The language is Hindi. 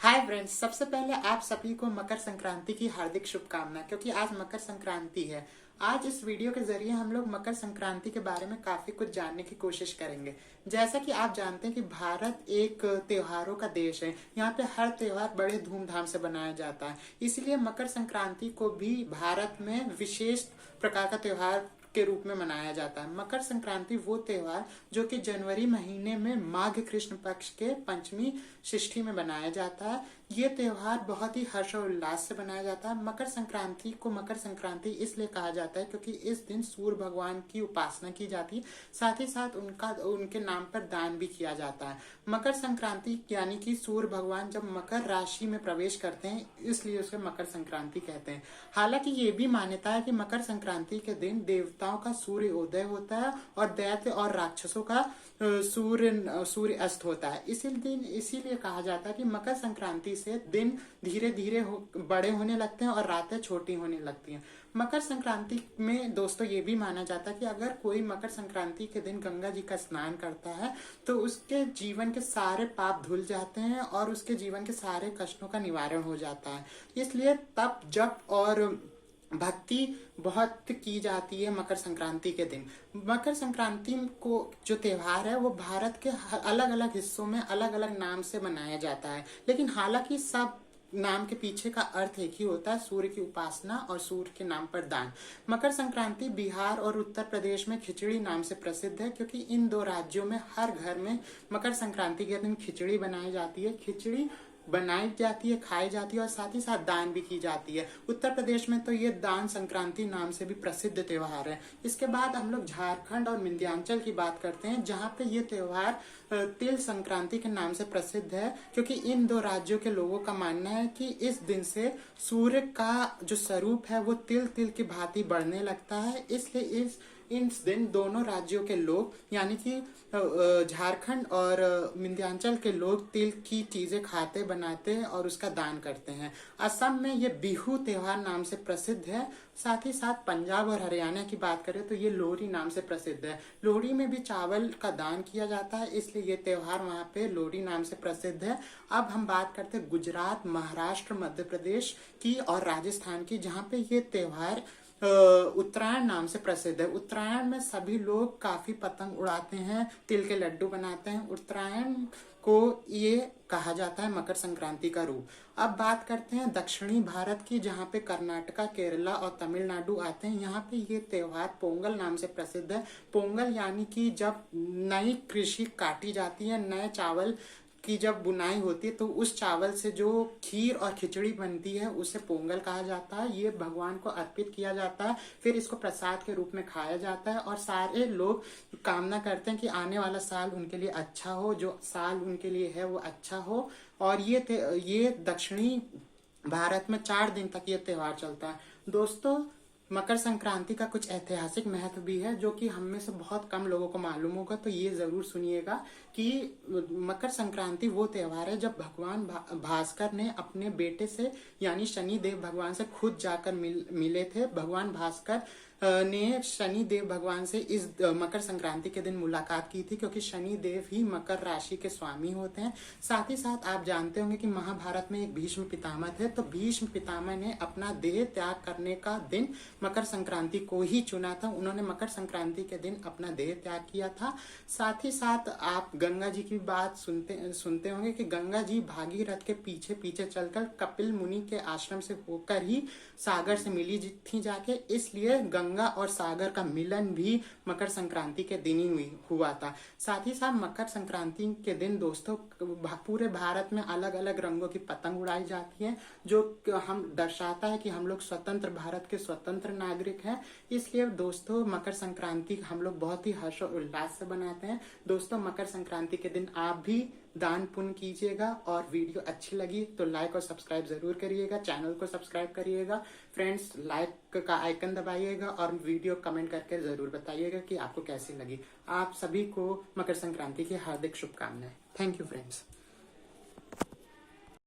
हाय फ्रेंड्स, सबसे पहले आप सभी को मकर संक्रांति की हार्दिक शुभकामनाएं। क्योंकि आज मकर संक्रांति है। आज इस वीडियो के जरिए हम लोग मकर संक्रांति के बारे में काफी कुछ जानने की कोशिश करेंगे। जैसा कि आप जानते हैं कि भारत एक त्योहारों का देश है। यहाँ पे हर त्योहार बड़े धूमधाम से बनाया जाता है। इसलिए मकर संक्रांति को भी भारत में विशेष प्रकार का त्योहार के रूप में मनाया जाता है। मकर संक्रांति वो त्योहार जो कि जनवरी महीने में माघ कृष्ण पक्ष के पंचमी षष्ठी में बनाया जाता है। ये त्योहार बहुत ही हर्षोल्लास से बनाया जाता है। मकर संक्रांति को मकर संक्रांति इसलिए कहा जाता है क्योंकि इस दिन सूर्य भगवान की उपासना की जाती है। साथ ही साथ उनके नाम पर दान भी किया जाता है। मकर संक्रांति यानी कि सूर्य भगवान जब मकर राशि में प्रवेश करते हैं, इसलिए उसे मकर संक्रांति कहते हैं। हालांकि ये भी मान्यता है कि मकर संक्रांति के दिन देवताओं का सूर्य उदय होता है और दैत्य और राक्षसों का सूर्य अस्त होता है। इसीलिए कहा जाता है कि मकर संक्रांति से दिन धीरे धीरे बड़े होने लगते हैं और रातें छोटी होने लगती हैं। मकर संक्रांति में दोस्तों ये भी माना जाता है कि अगर कोई मकर संक्रांति के दिन गंगा जी का स्नान करता है तो उसके जीवन के सारे पाप धुल जाते हैं और उसके जीवन के सारे कष्टों का निवारण हो जाता है। इसलिए तप जप और भक्ति बहुत की जाती है मकर संक्रांति के दिन। मकर संक्रांति को जो त्योहार है वो भारत के अलग अलग हिस्सों में अलग अलग नाम से मनाया जाता है, लेकिन हालांकि सब नाम के पीछे का अर्थ एक ही होता है, सूर्य की उपासना और सूर्य के नाम पर दान। मकर संक्रांति बिहार और उत्तर प्रदेश में खिचड़ी नाम से प्रसिद्ध है क्योंकि इन दो राज्यों में हर घर में मकर संक्रांति के दिन खिचड़ी बनाई जाती है। खिचड़ी बनाई जाती है, खाई जाती है और साथ ही साथ दान भी की जाती है। उत्तर प्रदेश में तो ये दान संक्रांति नाम से भी प्रसिद्ध त्योहार है। इसके बाद हम लोग झारखंड और विंध्याचल की बात करते हैं, जहाँ पे ये त्योहार तिल संक्रांति के नाम से प्रसिद्ध है क्योंकि इन दो राज्यों के लोगों का मानना है कि इस दिन से सूर्य का जो स्वरूप है वो तिल तिल की भांति बढ़ने लगता है। इसलिए इस दिन दोनों राज्यों के लोग यानी कि झारखंड और विंध्याचल के लोग तिल की चीजें खाते बनाते हैं और उसका दान करते हैं। असम में ये बिहू त्योहार नाम से प्रसिद्ध है। साथ ही साथ पंजाब और हरियाणा की बात करें तो ये लोहड़ी नाम से प्रसिद्ध है। लोहड़ी में भी चावल का दान किया जाता है, इसलिए ये त्योहार वहाँ पे लोहड़ी नाम से प्रसिद्ध है। अब हम बात करते हैं गुजरात, महाराष्ट्र, मध्य प्रदेश की और राजस्थान की, जहाँ पे ये त्योहार उत्तरायण नाम से प्रसिद्ध है। उत्तरायण में सभी लोग काफी पतंग उड़ाते हैं, तिल के लड्डू बनाते हैं। उत्तरायण को ये कहा जाता है मकर संक्रांति का रूप। अब बात करते हैं दक्षिणी भारत की, जहाँ पे कर्नाटका, केरला और तमिलनाडु आते हैं। यहाँ पे ये त्योहार पोंगल नाम से प्रसिद्ध है। पोंगल यानी कि जब नई कृषि काटी जाती है, नए चावल की जब बुनाई होती है तो उस चावल से जो खीर और खिचड़ी बनती है उसे पोंगल कहा जाता है। ये भगवान को अर्पित किया जाता है, फिर इसको प्रसाद के रूप में खाया जाता है और सारे लोग कामना करते हैं कि आने वाला साल उनके लिए अच्छा हो, जो साल उनके लिए है वो अच्छा हो। और ये दक्षिणी भारत में 4 दिन तक ये त्योहार चलता है। दोस्तों, मकर संक्रांति का कुछ ऐतिहासिक महत्व भी है जो कि हम में से बहुत कम लोगों को मालूम होगा, तो ये जरूर सुनिएगा कि मकर संक्रांति वो त्योहार है जब भगवान भास्कर ने अपने बेटे से यानी शनि देव भगवान से खुद जाकर मिले थे। भगवान भास्कर ने शनि देव भगवान से इस मकर संक्रांति के दिन मुलाकात की थी क्योंकि शनि देव ही मकर राशि के स्वामी होते हैं। साथ ही साथ आप जानते होंगे कि महाभारत में एक भीष्म पितामह थे, तो भीष्म पितामह ने अपना देह त्याग करने का दिन मकर संक्रांति को ही चुना था। उन्होंने मकर संक्रांति के दिन अपना देह त्याग किया था। साथ ही साथ आप गंगा जी की बात सुनते होंगे कि गंगा जी भागीरथ के पीछे पीछे चलकर कपिल मुनि के आश्रम से होकर ही सागर से मिली थी जाके, इसलिए गंगा और सागर का मिलन भी मकर संक्रांति के दिन ही हुआ था। साथ ही साथ मकर संक्रांति के दिन दोस्तों पूरे भारत में अलग अलग रंगों की पतंग उड़ाई जाती है, जो हम दर्शाता है कि हम लोग स्वतंत्र भारत के स्वतंत्र नागरिक हैं। इसलिए दोस्तों मकर संक्रांति हम लोग बहुत ही हर्ष और उल्लास से बनाते हैं। दोस्तों, मकर संक्रांति के दिन आप भी दान पुण्य कीजिएगा और वीडियो अच्छी लगी तो लाइक और सब्सक्राइब जरूर करिएगा, चैनल को सब्सक्राइब करिएगा। फ्रेंड्स, लाइक का आइकन दबाइएगा और वीडियो कमेंट करके जरूर बताइएगा कि आपको कैसी लगी। आप सभी को मकर संक्रांति की हार्दिक शुभकामनाएं। Thank you friends.